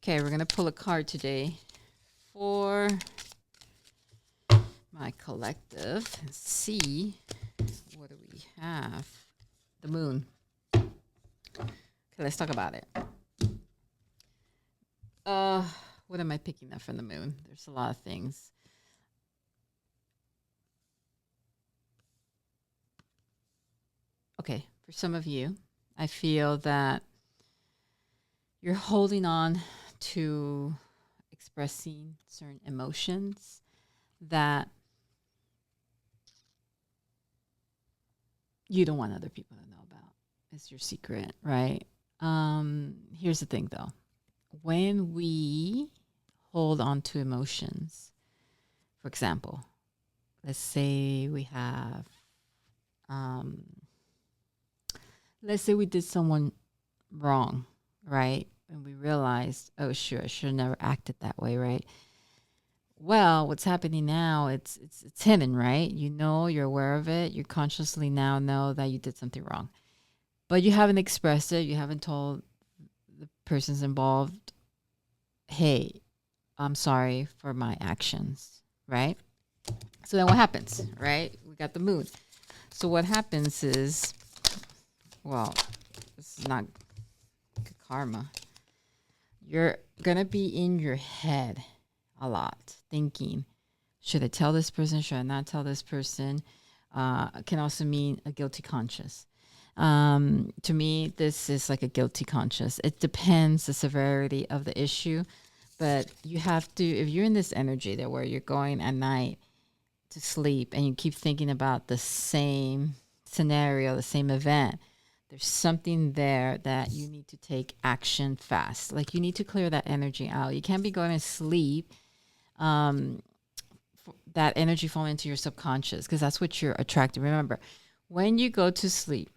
Okay, we're going to pull a card today for my collective and see what do we have. The moon. Okay, let's talk about it. What am I picking up from the moon? There's a lot of things. Okay, for some of you, I feel that you're holding on to expressing certain emotions that you don't want other people to know about. It's your secret, right? Here's the thing though. When we hold on to emotions, for example, let's say we have, let's say we did someone wrong, right? And we realized, oh, sure, I should have never acted that way, right? Well, what's happening now, it's hidden, right? You know, you're aware of it. You consciously now know that you did something wrong. But you haven't expressed it. You haven't told the persons involved, hey, I'm sorry for my actions, right? So then what happens, right? We got the moon. So what happens is, well, this is not good karma. You're going to be in your head a lot, thinking, should I tell this person? Should I not tell this person? Can also mean a guilty conscience. To me, this is like a guilty conscience. It depends the severity of the issue, but you have to, if you're in this energy that where you're going at night to sleep and you keep thinking about the same scenario, the same event, there's something there that you need to take action fast. Like you need to clear that energy out. You can't be going to sleep, that energy falling into your subconscious because that's what you're attracting. Remember, when you go to sleep,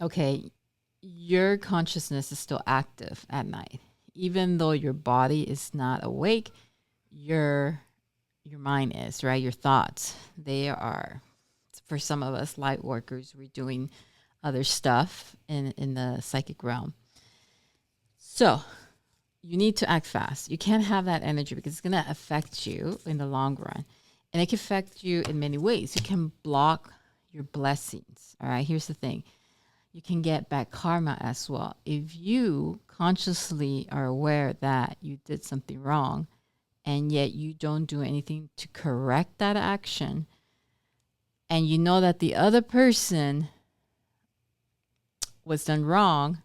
okay, your consciousness is still active at night. Even though your body is not awake, your mind is, right? Your thoughts, they are. For some of us light workers, we're doing other stuff in the psychic realm. So you need to act fast. You can't have that energy because it's going to affect you in the long run. And it can affect you in many ways. You can block your blessings. All right, here's the thing. You can get back karma as well. If you consciously are aware that you did something wrong and yet you don't do anything to correct that action, and you know that the other person was done wrong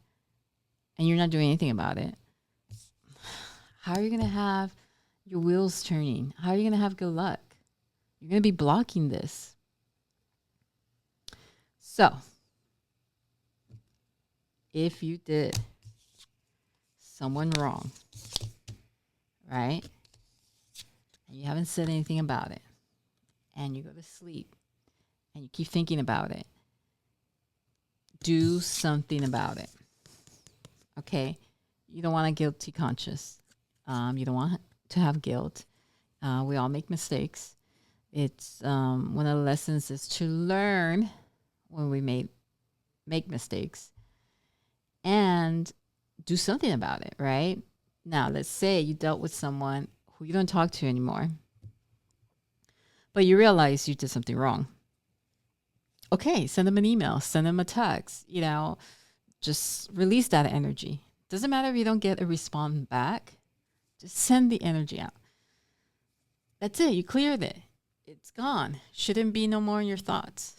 and you're not doing anything about it, how are you going to have your wheels turning? How are you going to have good luck? You're going to be blocking this. So, if you did someone wrong, right, and you haven't said anything about it, and you go to sleep and you keep thinking about it, do something about it. Okay? You don't want a guilty conscience. You don't want to have guilt. We all make mistakes. It's one of the lessons is to learn when we make mistakes and do something about it, right? Now, let's say you dealt with someone who you don't talk to anymore, but you realize you did something wrong. Okay, send them an email, send them a text, just release that energy. Doesn't matter if you don't get a response back, just send the energy out. That's it, you cleared it. It's gone. Shouldn't be no more in your thoughts.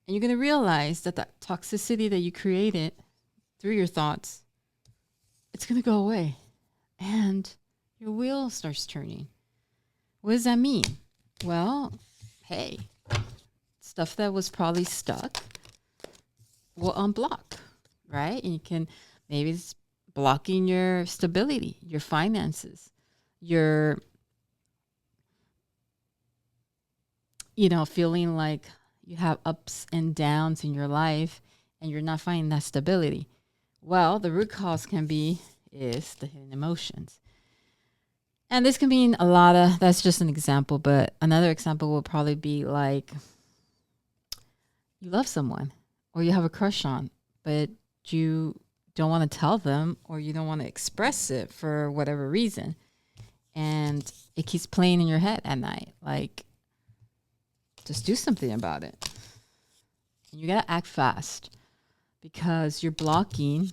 And you're going to realize that that toxicity that you created through your thoughts, it's going to go away. And your wheel starts turning. What does that mean? Well, hey, stuff that was probably stuck will unblock, right? And you can, maybe it's blocking your stability, your finances, your, feeling like you have ups and downs in your life and you're not finding that stability. Well, the root cause is the hidden emotions. And this can mean a lot of, that's just an example, but another example will probably be like you love someone or you have a crush on, but you don't want to tell them, or you don't want to express it for whatever reason. And it keeps playing in your head at night. Like, just do something about it. You got to act fast, because you're blocking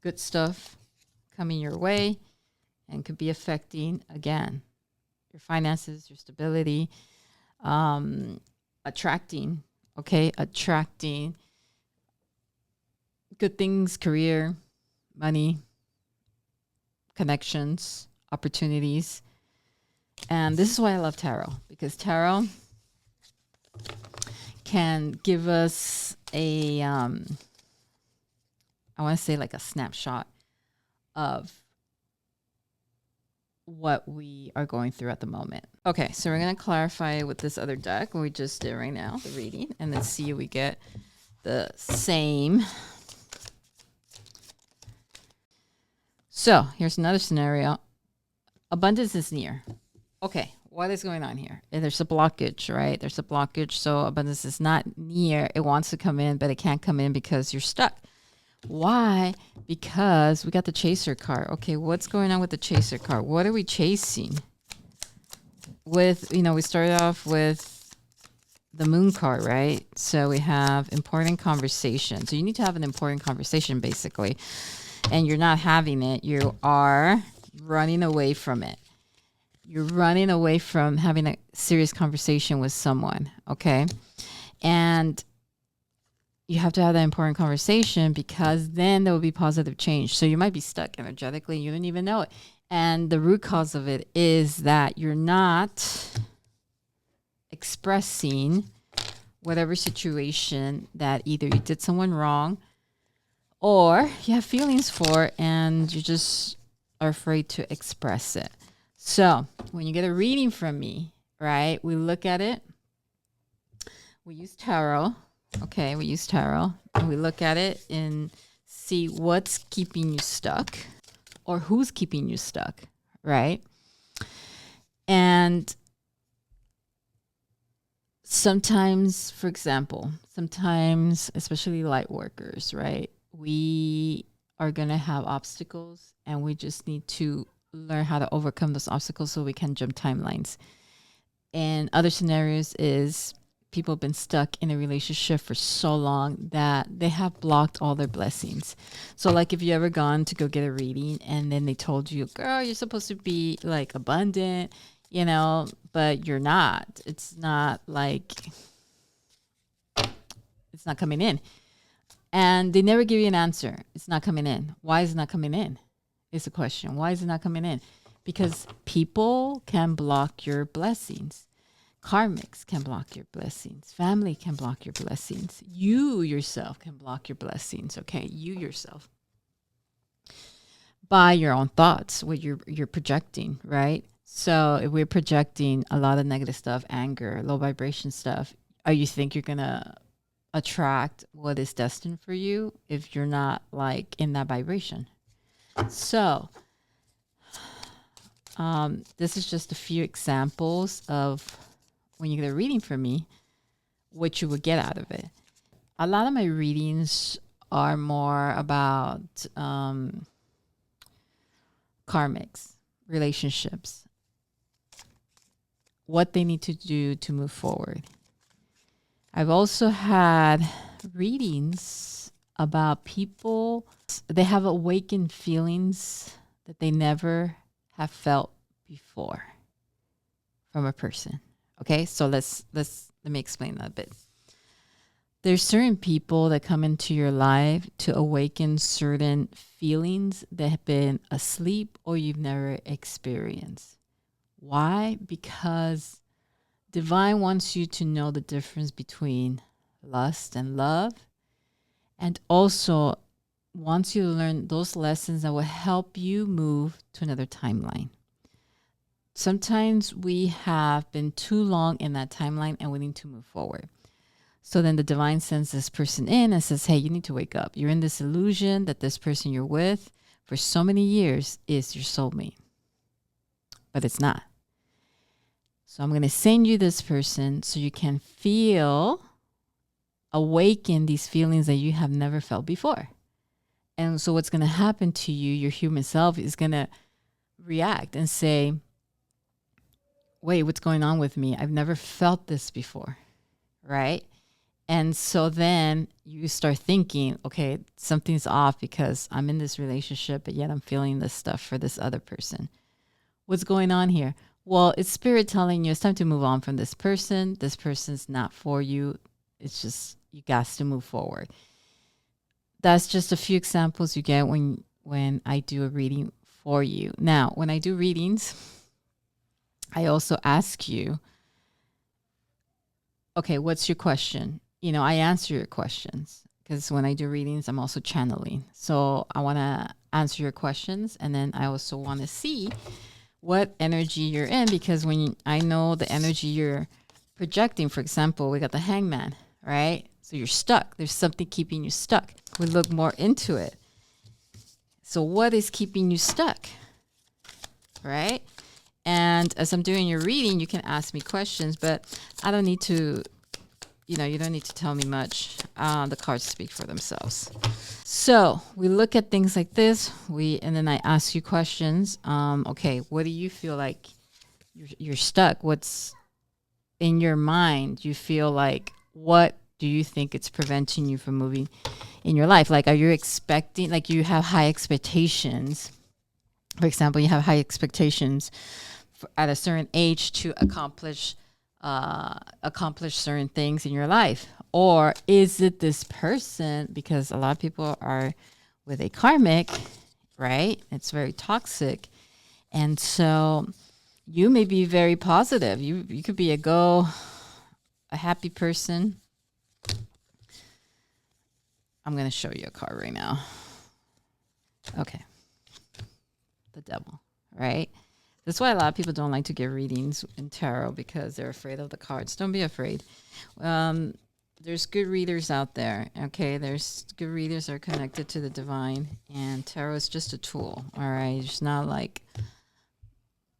good stuff coming your way and could be affecting, again, your finances, your stability, attracting good things, career, money, connections, opportunities. And this is why I love tarot, because tarot can give us a, I want to say like a snapshot of what we are going through at the moment. Okay, so we're going to clarify with this other deck we just did right now, the reading, and then see if we get the same. So here's another scenario. Abundance is near. Okay, what is going on here? There's a blockage, right? There's a blockage, so abundance is not near. It wants to come in, but it can't come in because you're stuck. Why? Because we got the chaser card. Okay, what's going on with the chaser card? What are we chasing? With, we started off with the moon card, right? So we have important conversation. So you need to have an important conversation, basically. And you're not having it. You are running away from it. You're running away from having a serious conversation with someone, okay? And you have to have that important conversation, because then there will be positive change. So you might be stuck energetically, you don't even know it. And the root cause of it is that you're not expressing whatever situation that either you did someone wrong or you have feelings for, and you just are afraid to express it. So when you get a reading from me, right, we look at it. We use tarot. Okay, we use tarot. And we look at it and see what's keeping you stuck, or who's keeping you stuck, right? And sometimes, for example, especially light workers, right, we are going to have obstacles, and we just need to learn how to overcome those obstacles so we can jump timelines. And other scenarios is people have been stuck in a relationship for so long that they have blocked all their blessings. So like, if you ever gone to go get a reading and then they told you, girl, you're supposed to be like abundant, but you're not. It's not coming in. And they never give you an answer. It's not coming in. Why is it not coming in? Is the question. Why is it not coming in? Because people can block your blessings. Karmics can block your blessings. Family can block your blessings. You yourself can block your blessings, okay? You yourself. By your own thoughts, what you're projecting, right? So if we're projecting a lot of negative stuff, anger, low vibration stuff, you think you're going to attract what is destined for you if you're not like in that vibration. So this is just a few examples of when you get a reading from me, what you would get out of it. A lot of my readings are more about karmics, relationships, what they need to do to move forward. I've also had readings about people, they have awakened feelings that they never have felt before from a person. Okay, so let me explain that a bit. There's certain people that come into your life to awaken certain feelings that have been asleep or you've never experienced. Why? Because Divine wants you to know the difference between lust and love, and also wants you to learn those lessons that will help you move to another timeline. Sometimes we have been too long in that timeline and we need to move forward. So then the divine sends this person in and says, hey, you need to wake up. You're in this illusion that this person you're with for so many years is your soulmate. But it's not. So I'm going to send you this person so you can awaken these feelings that you have never felt before. And so what's going to happen to you, your human self is going to react and say, wait, what's going on with me? I've never felt this before, right? And so then you start thinking, okay, something's off because I'm in this relationship, but yet I'm feeling this stuff for this other person. What's going on here? Well, it's spirit telling you it's time to move on from this person. This person's not for you. It's just, you got to move forward. That's just a few examples you get when I do a reading for you. Now, when I do readings, I also ask you, okay, what's your question? I answer your questions because when I do readings, I'm also channeling. So I want to answer your questions, and then I also want to see what energy you're in, because I know the energy you're projecting. For example, we got the Hangman, right? So you're stuck. There's something keeping you stuck. We look more into it. So what is keeping you stuck, right? And as I'm doing your reading, you can ask me questions, but I don't need to, you don't need to tell me much. The cards speak for themselves. So we look at things like this, and then I ask you questions. Okay, what do you feel like you're stuck? What's in your mind? You feel like, what do you think it's preventing you from moving in your life? Like, are you expecting, like you have high expectations? For example, you have high expectations at a certain age to accomplish certain things in your life. Or is it this person? Because a lot of people are with a karmic, right? It's very toxic. And so you may be very positive. You could be a happy person. I'm going to show you a card right now. Okay. The Devil, right? That's why a lot of people don't like to get readings in tarot, because they're afraid of the cards. Don't be afraid. There's good readers out there, okay? There's good readers that are connected to the divine, and tarot is just a tool, all right? It's not like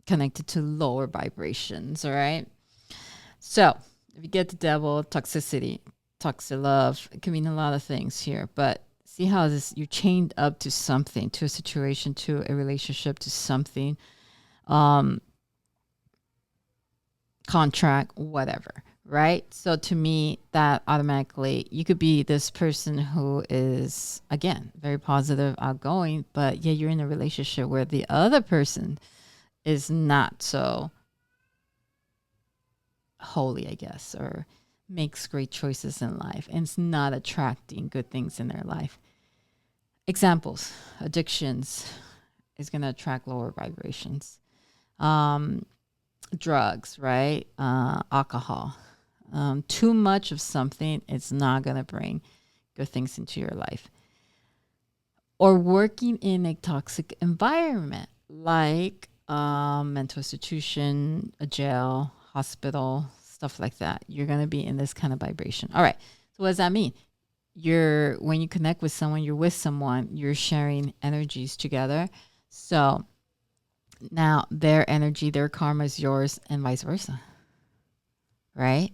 connected to lower vibrations, all right? So if you get the Devil, toxicity, toxic love, it can mean a lot of things here, but see how you're chained up to something, to a situation, to a relationship, to something, contract, whatever, right? So to me, that automatically, you could be this person who is, again, very positive, outgoing, but yeah, you're in a relationship where the other person is not so holy, I guess, or makes great choices in life and it's not attracting good things in their life. Examples: addictions is going to attract lower vibrations. Drugs, right? Alcohol. Too much of something, it's not going to bring good things into your life. Or working in a toxic environment like mental institution, a jail, hospital, stuff like that. You're going to be in this kind of vibration. All right. So what does that mean? When you connect with someone, you're with someone, you're sharing energies together. So now their energy, their karma is yours, and vice versa. Right?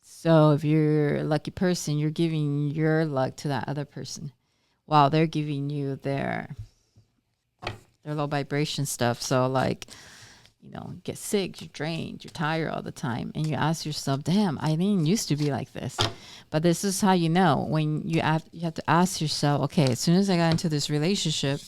So if you're a lucky person, you're giving your luck to that other person while they're giving you their low vibration stuff. So like, get sick, you're drained, you're tired all the time. And you ask yourself, damn, I didn't used to be like this. But this is how you know. When you have to ask yourself, okay, as soon as I got into this relationship,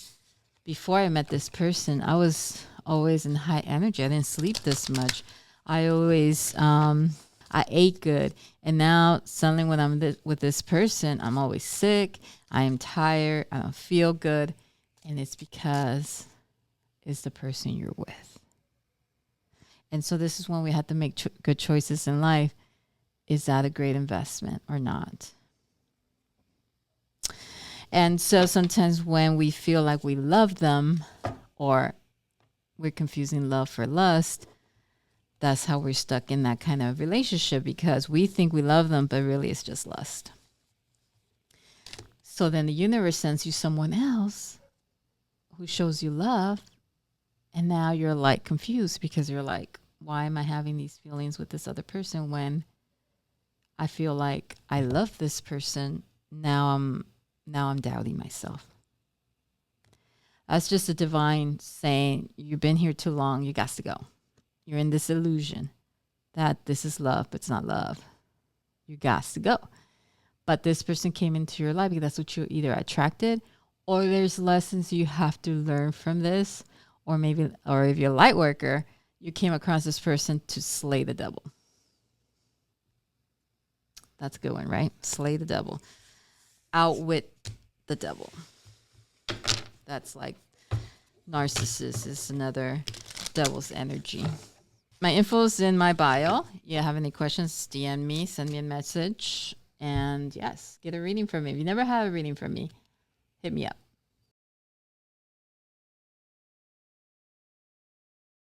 before I met this person, I was always in high energy. I didn't sleep this much. I always, I ate good. And now suddenly when I'm with this person, I'm always sick. I am tired. I don't feel good. And it's because it's the person you're with. And so this is when we have to make good choices in life. Is that a great investment or not? And so sometimes when we feel like we love them, or we're confusing love for lust, that's how we're stuck in that kind of relationship, because we think we love them, but really it's just lust. So then the universe sends you someone else who shows you love, and now you're like confused, because you're like, why am I having these feelings with this other person when I feel like I love this person? Now I'm doubting myself. That's just a divine saying, you've been here too long. You got to go. You're in this illusion that this is love, but it's not love. You got to go. But this person came into your life because that's what you either attracted, or there's lessons you have to learn from this, or if you're a light worker, you came across this person to slay the devil. That's a good one, right? Slay the devil. Outwit the devil. That's like narcissist is another devil's energy. My info is in my bio. You have any questions, DM me, send me a message. And yes, get a reading from me. If you never had a reading from me, hit me up.